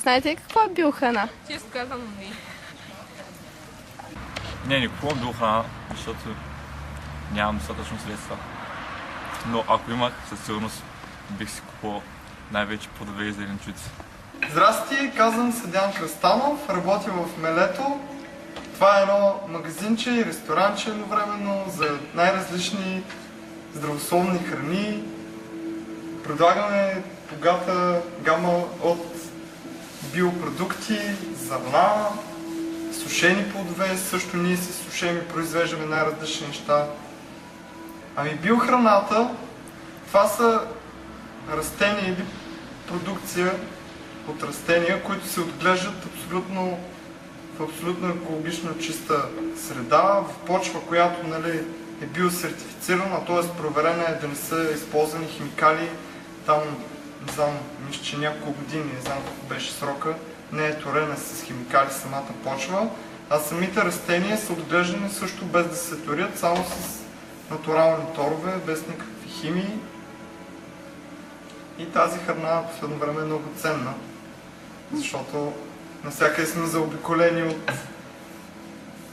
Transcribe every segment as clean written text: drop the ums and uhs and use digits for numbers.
знаете ли какво е биохрана? Често казано не. Не купувам биохрана, защото нямам достатъчно средства. Но ако имах, със сигурност бих си купувал най-вече плодове и зеленчуци. Здрасти, казвам се Диан Кръстанов, работя в Мелето. Това е едно магазинче и ресторанче едновременно за най-различни здравословни храни. Предлагаме богата гама от биопродукти, зърна, сушени плодове, също ние си сушем и произвеждаме най-различни неща. Ами биохраната, това са растения или продукция от растения, които се отглеждат в абсолютно екологично чиста среда, в почва, която е биосертифицирана, т.е. проверена е да не са използвани химикали. Там, не знам, мисля, че няколко години, не знам какво беше срока, не е торена с химикали самата почва, а самите растения са отглеждани също без да се торят, само с натурални торове, без никакви химии. И тази храна в последно време е много ценна, защото навсякъде сме заобиколени от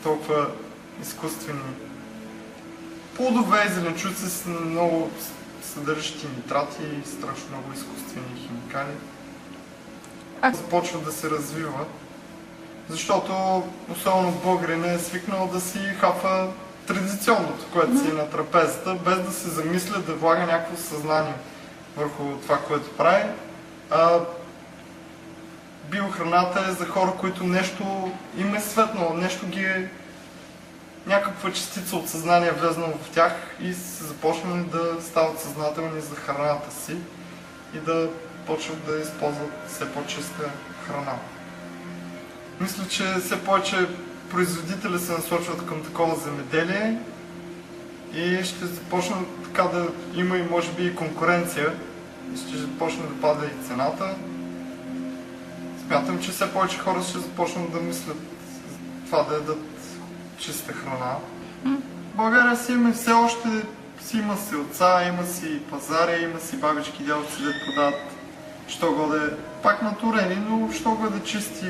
толкова изкуствени плодове и зеленчуци с много съдържащи нитрати и страшно много изкуствени химикали. Започва да се развива, защото особено българин е свикнал да си хапва традиционното, което си е на трапезата, без да се замисля да влага някакво съзнание върху това, което прави. Биохраната е за хора, които нещо им е светнало, нещо ги е някаква частица от съзнание влезнало в тях и са започнали да стават съзнателни за храната си и да почват да използват все по-чиста храна. Мисля, че все повече производители се насочват към такова земеделие и ще започне така да има и може би и конкуренция и ще започне да пада и цената. Смятам, че все повече хора ще започнат да мислят това да ядат чиста храна. В България си има все още, има селца, има си пазари, има си бабички дядовци, да продават що годе пак натурени, но що годе чисти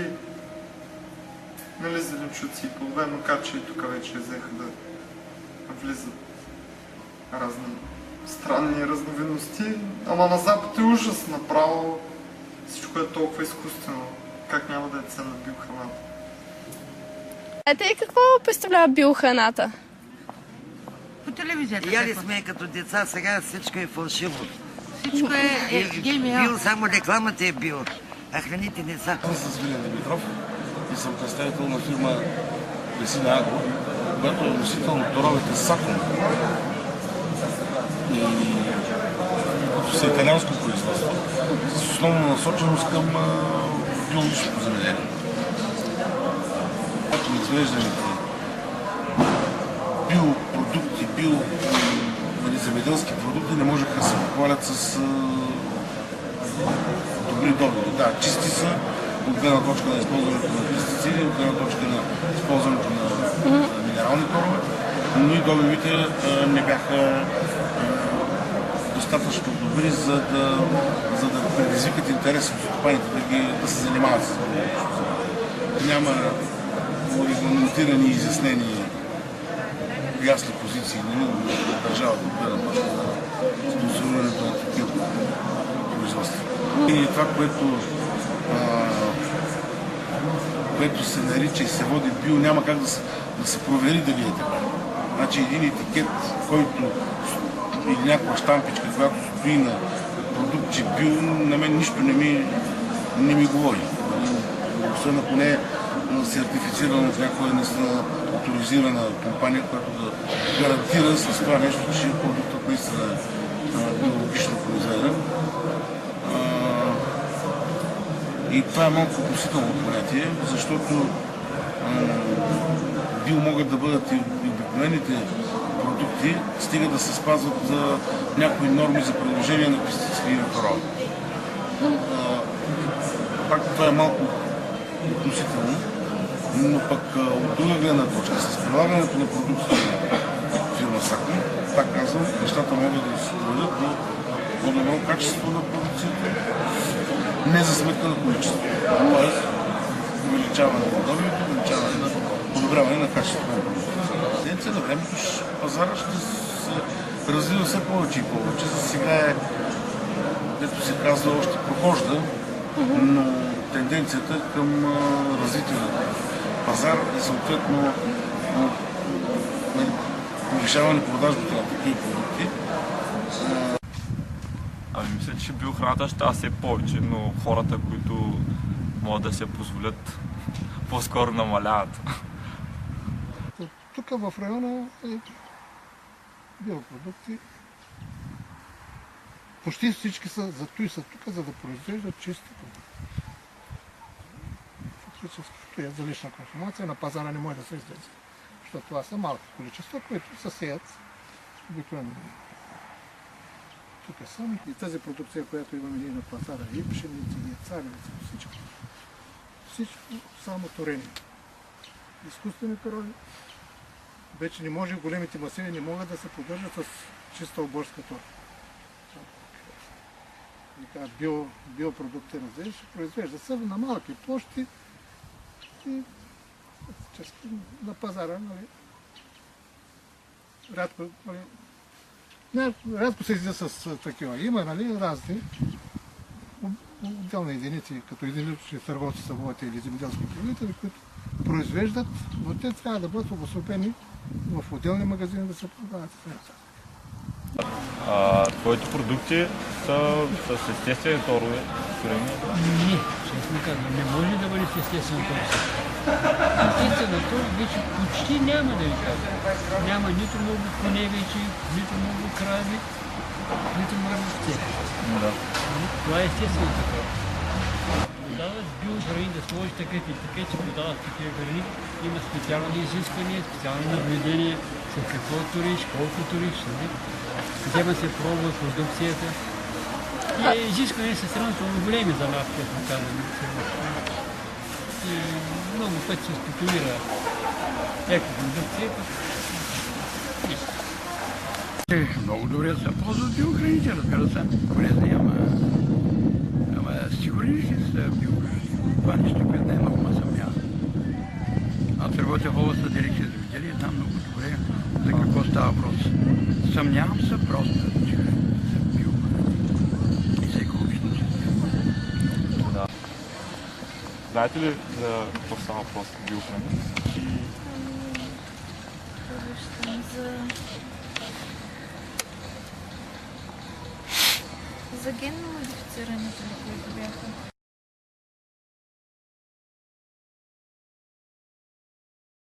зеленчуци и плодове, макар че и тук вече взеха да влизат разни странни разновидности. Ама на Запад е ужас направо. Всичко е толкова изкуствено. Как няма да е ценна биохраната? Знаете ли какво представлява биохраната? По телевизията. Яли сме като деца, сега всичко е фалшиво. Всичко е ГМО. Био, само рекламата е био, а храните не са. Аз съм Свилен Димитров и съм представител на фирма Весина Агро, която е носител на торовете Сакон. С италианско производство, с основна насоченост към биологичното земеделие. Произвежданите биопродукти, земеделски продукти не можеха да се похвалят с добри добиви. Да, чисти са от гледна точка на използването на пестициди, от гледна точка на използването на минерални торове, но и добивите не бяха достатъчно добри, за да предизвикат интерес от стопаните да се занимават с това. Няма регламентирани и изяснени ясни позиции на държавата от гледна точка на спонсорирането на такива производства. И това, което се нарича и се води био, няма как да се провери дали е така. Значи един етикет, който или някаква щампичка, която стои на продукт, че био, на мен нищо не ми говори. Освен ако не е сертифицирано от някоя авторизирана компания, която да гарантира с това нещо, че продуктът наистина е биологично произведен. И това е малко относително понятие, защото био могат да бъдат и обикновените продукти, стига да се спазват някои норми за приложение на пестициди и на торове. Пак това е малко относително, но пък от друга гледна точка, с прилагането на продуктите на фирма Сакон, пак казвам, нещата могат да се доведат до по-добро качество на продукцията не за сметка на количеството. Тоест, увеличаване на добивите, увеличаване на подобряване на качеството на продукта. Тенденция на времето пазара ще се развива все повече и повече. За сега е, дето се казва, още прохожда, но тенденцията е към развитие на пазар и съответно повишаване продажбата на такива продукти. Ами мисля, че биохраната ще все повече, но хората, които могат да се позволят, по-скоро намаляват. Тук в района е биопродукти. Почти всички са тук, за да произвеждат чисти продукти. Фактически стоят за лична консумация, на пазара не може да се излезе. Защото това са малки количества, които се сеят обикновено. Тук съм и тази продукция, която имаме ние на пазара, и пшеници, и царевици, всичко. Всичко само торени. Изкуствени породи. Вече не може, големите масиви не могат да се поддържат с чиста оборска тора. Биопродукти произвеждат се на малки площи и на пазара, нали, рядко се излиза с такива. Има, нали, разни отделни единици, като единични търговци са водите или земеделски производители, които произвеждат, но те трябва да бъдат обособени в отделни магазини да се продават. Твоите продукти са с естествени торове. Не, честно казвам, не може да бъде с естествен тор. Естествено тор вече почти няма, да ви кажа. Няма нито много коне вече, нито много крави, нито много овце. Да. Това е естествено такова. Продават биохрани, да сложиш такъв и така, че продават такива храни. Има специални изисквания, специални наблюдения, с какво туриш, колко туриш, взема се пробва продукцията. И изисквания са сравнително големи за нас, като казвам. И много пъти се спекулира екопродукцията. Много добре се ползват биохраните, разбира се. Полезни, ама сигурни ли са биохраните? Това нещо, което не е много ме съмнява. Аз работя в областта дирекция за земеделие, знам много добре за какво става въпрос. Съмнявам се просто, че са биохрани и за екологично чисто. Да. Знаете ли за какво става въпрос с биохрани? За генно модифицирането, които бяха.